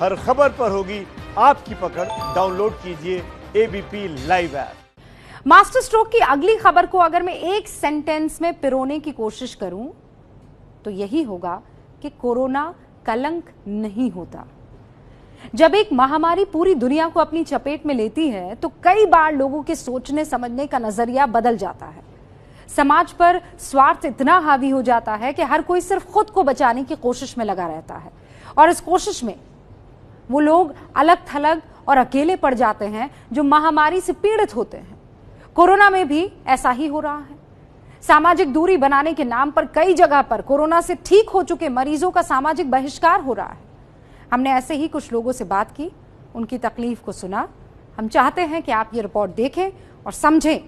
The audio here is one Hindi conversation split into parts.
हर खबर पर होगी आपकी पकड़। डाउनलोड कीजिए ABP live app. Master stroke की अगली खबर को अगर मैं एक सेंटेंस में पिरोने की कोशिश करूं तो यही होगा कि कोरोना कलंक नहीं होता। जब एक महामारी पूरी दुनिया को अपनी चपेट में लेती है तो कई बार लोगों के सोचने समझने का नजरिया बदल जाता है। समाज पर स्वार्थ इतना हावी हो जाता है कि हर कोई सिर्फ खुद को बचाने की कोशिश में लगा रहता है और इस कोशिश में वो लोग अलग थलग और अकेले पड़ जाते हैं जो महामारी से पीड़ित होते हैं। कोरोना में भी ऐसा ही हो रहा है। सामाजिक दूरी बनाने के नाम पर कई जगह पर कोरोना से ठीक हो चुके मरीजों का सामाजिक बहिष्कार हो रहा है। हमने ऐसे ही कुछ लोगों से बात की, उनकी तकलीफ को सुना। हम चाहते हैं कि आप ये रिपोर्ट देखें और समझें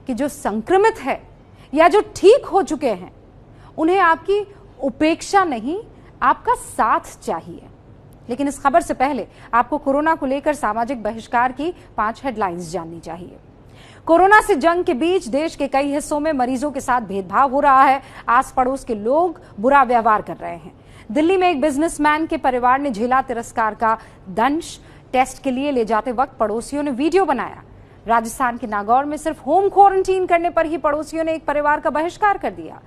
कि जो संक्रमित है या जो ठीक हो चुके हैं उन्हें आपकी उपेक्षा नहीं, आपका साथ चाहिए। लेकिन इस खबर से पहले आपको कोरोना को लेकर सामाजिक बहिष्कार की 5 हेडलाइंस जाननी चाहिए। कोरोना से जंग के बीच देश के कई हिस्सों में मरीजों के साथ भेदभाव हो रहा है। आस पड़ोस के लोग बुरा व्यवहार कर रहे हैं। दिल्ली में एक बिजनेसमैन के परिवार ने झेला तिरस्कार का दंश। टेस्ट के लिए ले जाते वक्त पड़ोसियों ने वीडियो बनाया। राजस्थान के नागौर में सिर्फ होम क्वारंटीन करने पर ही पड़ोसियों ने एक परिवार का बहिष्कार कर दिया।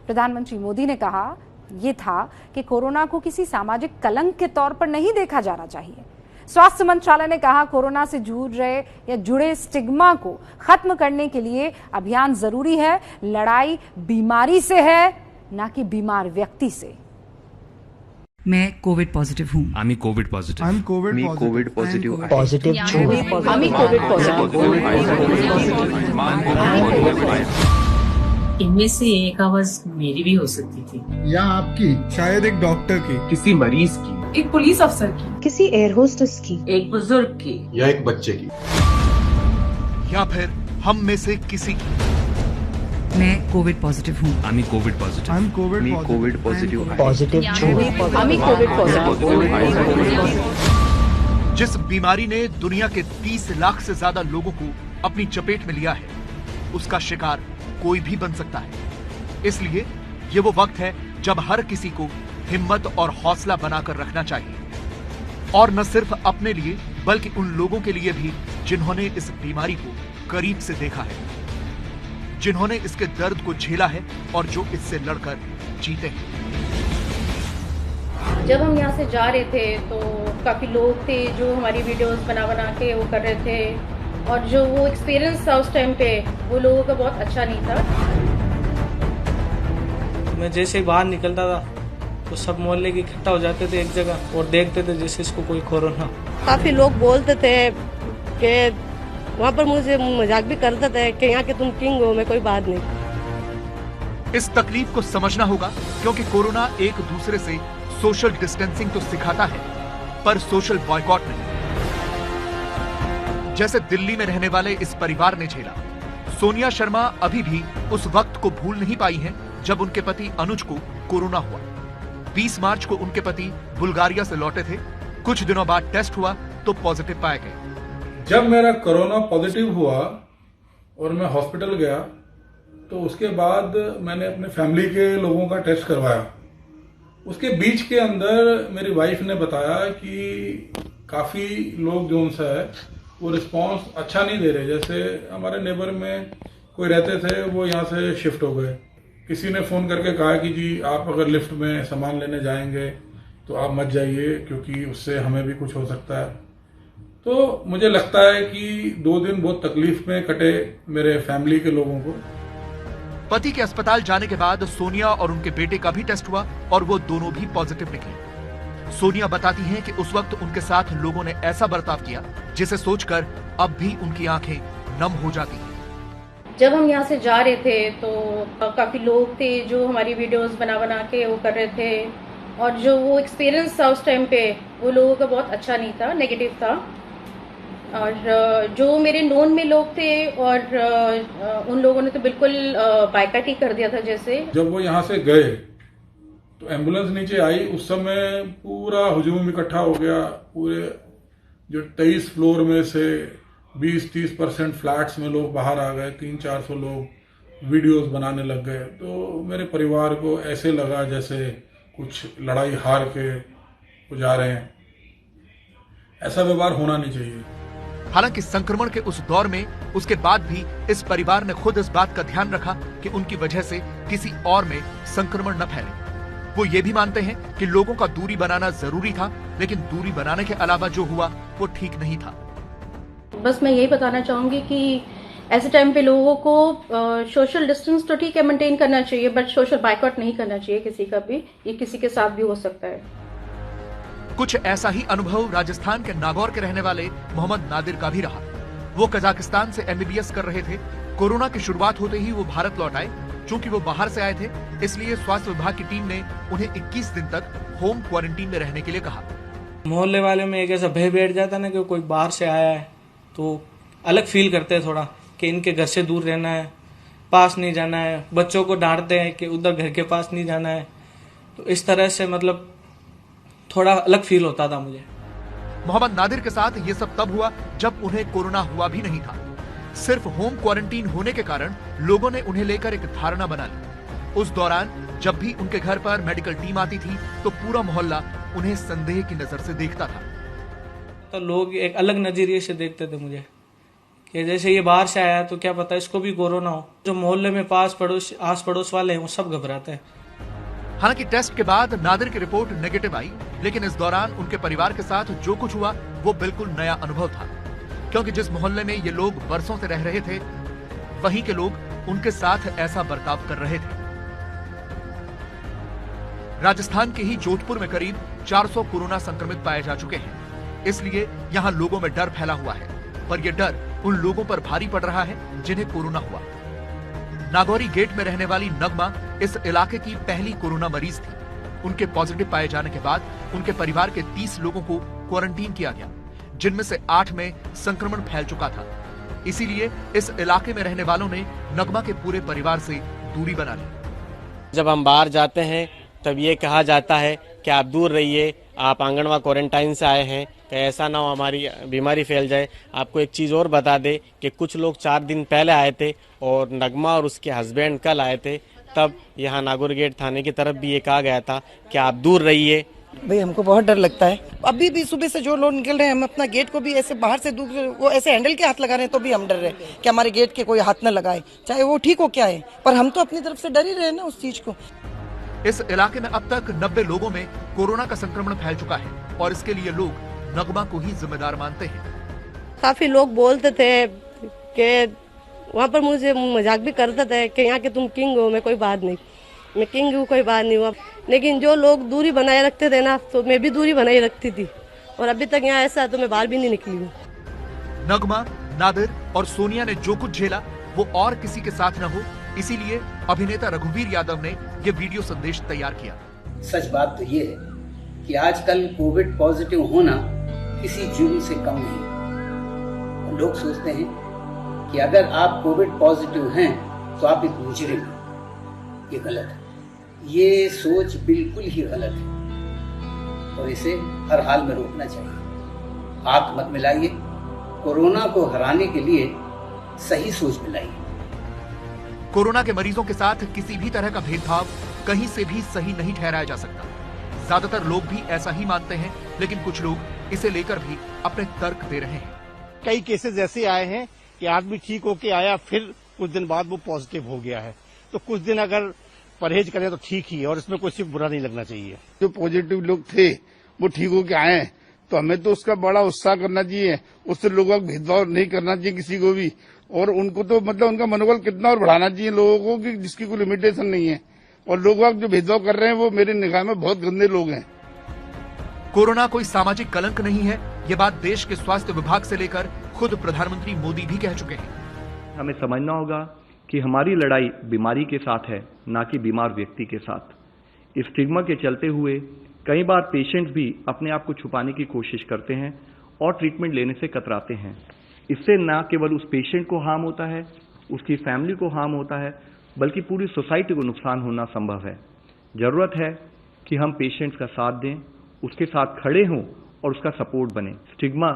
प्रधानमंत्री मोदी ने कहा यह था कि कोरोना को किसी सामाजिक कलंक के तौर पर नहीं देखा जाना चाहिए। स्वास्थ्य मंत्रालय ने कहा कोरोना से जूझ रहे या जुड़े स्टिग्मा को खत्म करने के लिए अभियान जरूरी है। लड़ाई बीमारी से है, ना कि बीमार व्यक्ति से। मैं कोविड पॉजिटिव हूँ। आम्ही Covid positive. I'm COVID positive. इनमें से एक आवाज मेरी भी हो सकती थी, या आपकी, शायद एक डॉक्टर की, किसी मरीज की, एक पुलिस अफसर की, किसी एयर होस्टेस की, एक बुजुर्ग की, या एक बच्चे की, या फिर हम में से किसी की। मैं कोविड पॉजिटिव हूँ। आम्ही Covid positive. I'm COVID positive. जिस बीमारी ने दुनिया के 30 लाख से ज्यादा लोगों को अपनी चपेट में लिया है, उसका शिकार कोई भी बन सकता है। इसलिए ये वो वक्त है जब हर किसी को हिम्मत और हौसला बनाकर रखना चाहिए, और न सिर्फ अपने लिए बल्कि उन लोगों के लिए भी जिन्होंने इस बीमारी को करीब से देखा है, जिन्होंने इसके दर्द को झेला है और जो इससे लड़कर जीते हैं। जब हम यहाँ से जा रहे थे तो काफ़ी लोग थे जो हमारी वीडियोस बना बना के वो कर रहे थे, और जो वो एक्सपीरियंस था उस टाइम पे वो लोगों का बहुत अच्छा नहीं था। मैं जैसे बाहर निकलता था तो सब मोहल्ले के इकट्ठा हो जाते थे एक जगह और देखते थे जैसे इसको कोई कोरोना। काफी लोग बोलते थे कि वहाँ पर मुझे मजाक भी करते थे कि यहाँ के तुम किंग हो, मैं कोई बात नहीं। इस तकलीफ को समझना होगा, क्योंकि कोरोना एक दूसरे से सोशल डिस्टेंसिंग तो सिखाता है, पर सोशल बॉयकॉट नहीं। जैसे दिल्ली में रहने वाले इस परिवार ने झेला। सोनिया शर्मा अभी भी उस वक्त को भूल नहीं पाई हैं जब उनके पति अनुज को कोरोना हुआ। 20 मार्च को उनके पति बुल्गारिया से लौटे थे। कुछ दिनों बाद टेस्ट हुआ तो पॉजिटिव पाए गए। जब मेरा कोरोना पॉजिटिव हुआ और मैं हॉस्पिटल गया तो उसके बाद मैंने अपने फैमिली के लोगों का टेस्ट करवाया। उसके बीच के अंदर मेरी वाइफ ने बताया कि काफी लोग जो उनसे है वो रिस्पांस अच्छा नहीं दे रहे। जैसे हमारे नेबर में कोई रहते थे, वो यहाँ से शिफ्ट हो गए। किसी ने फोन करके कहा कि जी आप अगर लिफ्ट में सामान लेने जाएंगे तो आप मत जाइए, क्योंकि उससे हमें भी कुछ हो सकता है। तो मुझे लगता है कि 2 दिन बहुत तकलीफ में कटे मेरे फैमिली के लोगों को। पति के अस्पताल जाने के बाद सोनिया और उनके बेटे का भी टेस्ट हुआ और वो दोनों भी पॉजिटिव निकले। सोनिया बताती हैं कि उस वक्त उनके साथ लोगों ने ऐसा बर्ताव किया जिसे सोचकर अब भी उनकी आंखें नम हो जाती हैं। जब हम यहाँ से जा रहे थे तो काफ़ी लोग थे जो हमारी वीडियोस बना बना के वो कर रहे थे, और जो वो एक्सपीरियंस था उस टाइम पे वो लोगों का बहुत अच्छा नहीं था, नेगेटिव था। और जो मेरे नोन में लोग थे और उन लोगों ने तो बिल्कुल बायकॉट ही कर दिया था। जैसे जब वो यहाँ से गए तो एम्बुलेंस नीचे आई, उस समय पूरा हुजूम इकट्ठा हो गया। पूरे जो 23 फ्लोर में से 20-30% फ्लैट्स में लोग बाहर आ गए। 300-400 लोग वीडियोस बनाने लग गए। तो मेरे परिवार को ऐसे लगा जैसे कुछ लड़ाई हार के वो जा रहे हैं। ऐसा व्यवहार होना नहीं चाहिए। हालांकि संक्रमण के उस दौर में उसके बाद भी इस परिवार ने खुद इस बात का ध्यान रखा कि उनकी वजह से किसी और में संक्रमण न फैले। वो ये भी मानते हैं कि लोगों का दूरी बनाना जरूरी था, लेकिन दूरी बनाने के अलावा जो हुआ वो ठीक नहीं था। बस मैं यही बताना चाहूंगी कि ऐसे टाइम पे लोगों को सोशल डिस्टेंस तो ठीक है मेंटेन करना चाहिए, बट सोशल बायकॉट नहीं करना चाहिए किसी का भी। ये किसी के साथ भी हो सकता है। कुछ ऐसा ही अनुभव राजस्थान के नागौर के रहने वाले मोहम्मद नादिर का भी रहा। वो कजाकिस्तान से MBBS कर रहे थे। कोरोना की शुरुआत होते ही वो भारत लौट आए। चूंकि वो बाहर से आए थे, इसलिए स्वास्थ्य विभाग की टीम ने उन्हें 21 दिन तक होम क्वारंटीन में रहने के लिए कहा। मोहल्ले वाले में एक ऐसा भय बैठ जाता ना कि कोई बाहर से आया है तो अलग फील करते हैं थोड़ा कि इनके घर से दूर रहना है, पास नहीं जाना है। बच्चों को डांटते हैं कि उधर घर के पास नहीं जाना है। तो इस तरह से मतलब थोड़ा अलग फील होता था मुझे। मोहम्मद नादिर के साथ ये सब तब हुआ जब उन्हें कोरोना हुआ भी नहीं था। सिर्फ होम क्वारंटीन होने के कारण लोगों ने उन्हें लेकर एक धारणा बना ली। उस दौरान जब भी उनके घर पर मेडिकल टीम आती थी तो पूरा मोहल्ला उन्हें संदेह की नजर से देखता था। तो लोग एक अलग नजरिए से देखते थे मुझे कि जैसे ये बाहर से आया तो क्या पता इसको भी कोरोना हो। जो मोहल्ले में आस पड़ोस वाले हैं वो सब घबराते हैं। हालांकि टेस्ट के बाद नादिर की रिपोर्ट नेगेटिव आई, लेकिन इस दौरान उनके परिवार के साथ जो कुछ हुआ वो बिल्कुल नया अनुभव था। क्योंकि जिस मोहल्ले में ये लोग बरसों से रह रहे थे, वहीं के लोग उनके साथ ऐसा बर्ताव कर रहे थे। राजस्थान के ही जोधपुर में करीब 400 कोरोना संक्रमित पाए जा चुके हैं। इसलिए यहाँ लोगों में डर फैला हुआ है, पर यह डर उन लोगों पर भारी पड़ रहा है जिन्हें कोरोना हुआ। नागौरी गेट में रहने वाली नगमा इस इलाके की पहली कोरोना मरीज थी। उनके पॉजिटिव पाए जाने के बाद उनके परिवार के 30 लोगों को क्वारंटीन किया गया, जिनमें से 8 में संक्रमण फैल चुका था। इसीलिए इस इलाके में रहने वालों ने नगमा के पूरे परिवार से दूरी बना ली। जब हम बाहर जाते हैं तब ये कहा जाता है कि आप दूर रहिए, आप आंगनवा क्वारंटाइन से आए हैं, कि ऐसा ना हो हमारी बीमारी फैल जाए। आपको एक चीज़ और बता दे कि कुछ लोग 4 दिन पहले आए थे और नगमा और उसके हस्बैंड कल आए थे। तब यहाँ नागौर गेट थाने की तरफ भी ये कहा गया था कि आप दूर रहिए। भाई हमको बहुत डर लगता है। अभी भी सुबह से जो लोग निकल रहे हैं, हम अपना गेट को भी ऐसे बाहर से दूर वो ऐसे हैंडल के हाथ लगा रहे हैं तो भी हम डर रहे हैं कि हमारे गेट के कोई हाथ न लगाए, चाहे वो ठीक हो क्या है, पर हम तो अपनी तरफ से डर ही रहे ना उस चीज को। इस इलाके में अब तक 90 लोगों में कोरोना का संक्रमण फैल चुका है और इसके लिए लोग नगमा को ही जिम्मेदार मानते हैं। काफी लोग बोलते थे कि वहाँ पर मुझे मजाक भी करते थे कि यहाँ के तुम किंग हो, मैं कोई बात नहीं, मैं किंग हूँ, कोई बात नहीं हुआ। लेकिन जो लोग दूरी बनाए रखते थे ना, तो मैं भी दूरी बनाए रखती थी और अभी तक यहाँ ऐसा है तो मैं बाहर भी नहीं निकली हूँ। नगमा, नादिर और सोनिया ने जो कुछ झेला वो और किसी के साथ न हो, इसीलिए अभिनेता रघुवीर यादव ने ये वीडियो संदेश तैयार किया। सच बात तो ये है कि आजकल कोविड पॉजिटिव होना किसी जुर्म से कम नहीं। लोग सोचते हैं कि अगर आप कोविड पॉजिटिव हैं तो आप एक मुजरिम हैं। ये गलत है, ये सोच बिल्कुल ही गलत है और इसे हर हाल में रोकना चाहिए। आंख मत मिलाइए, कोरोना को हराने के लिए सही सोच मिलाइए। कोरोना के मरीजों के साथ किसी भी तरह का भेदभाव कहीं से भी सही नहीं ठहराया जा सकता। ज्यादातर लोग भी ऐसा ही मानते हैं, लेकिन कुछ लोग इसे लेकर भी अपने तर्क दे रहे हैं। कई केसेस ऐसे आए हैं कि आदमी ठीक होके आया, फिर कुछ दिन बाद वो पॉजिटिव हो गया है, तो कुछ दिन अगर परहेज करें तो ठीक ही है और इसमें कुछ बुरा नहीं लगना चाहिए। जो पॉजिटिव लोग थे वो ठीक होके आए हैं तो हमें तो उसका बड़ा उत्साह करना चाहिए, उससे लोगों का भेदभाव नहीं करना चाहिए किसी को भी, और उनको तो मतलब उनका मनोबल कितना और बढ़ाना चाहिए लोगों को कि जिसकी कोई लिमिटेशन नहीं है। और लोग जो भेदभाव कर रहे हैं वो मेरी निगाह में बहुत गंदे लोग हैं। कोरोना कोई सामाजिक कलंक नहीं है, ये बात देश के स्वास्थ्य विभाग से लेकर खुद प्रधानमंत्री मोदी भी कह चुके हैं। हमें समझना होगा कि हमारी लड़ाई बीमारी के साथ है, ना कि बीमार व्यक्ति के साथ। इस स्टिग्मा के चलते हुए कई बार पेशेंट्स भी अपने आप को छुपाने की कोशिश करते हैं और ट्रीटमेंट लेने से कतराते हैं। इससे न केवल उस पेशेंट को हार्म होता है, उसकी फैमिली को हार्म होता है, बल्कि पूरी सोसाइटी को नुकसान होना संभव है। जरूरत है कि हम पेशेंट्स का साथ दें, उसके साथ खड़े हों और उसका सपोर्ट बने। स्टिग्मा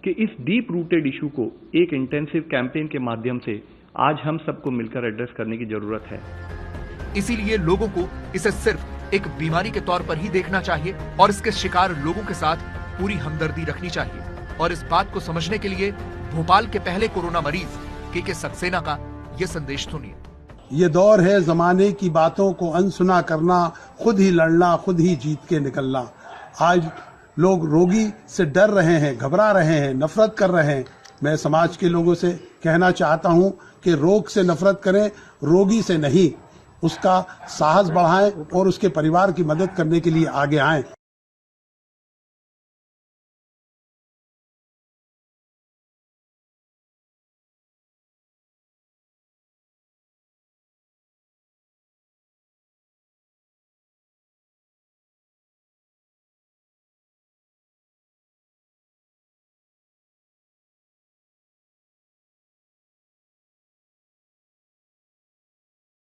के इस डीप रूटेड इशू को एक इंटेंसिव कैंपेन के माध्यम से आज हम सबको मिलकर एड्रेस करने की जरूरत है। इसीलिए लोगों को इसे सिर्फ एक बीमारी के तौर पर ही देखना चाहिए और इसके शिकार लोगों के साथ पूरी हमदर्दी रखनी चाहिए। और इस बात को समझने के लिए भोपाल के पहले कोरोना मरीज के सक्सेना का ये संदेश सुनिए। ये दौर है जमाने की बातों को अनसुना करना, खुद ही लड़ना, खुद ही जीत के निकलना। आज लोग रोगी से डर रहे हैं, घबरा रहे हैं, नफरत कर रहे हैं। मैं समाज के लोगों से कहना चाहता हूं कि रोग से नफरत करें, रोगी से नहीं। उसका साहस बढ़ाएं और उसके परिवार की मदद करने के लिए आगे आएं।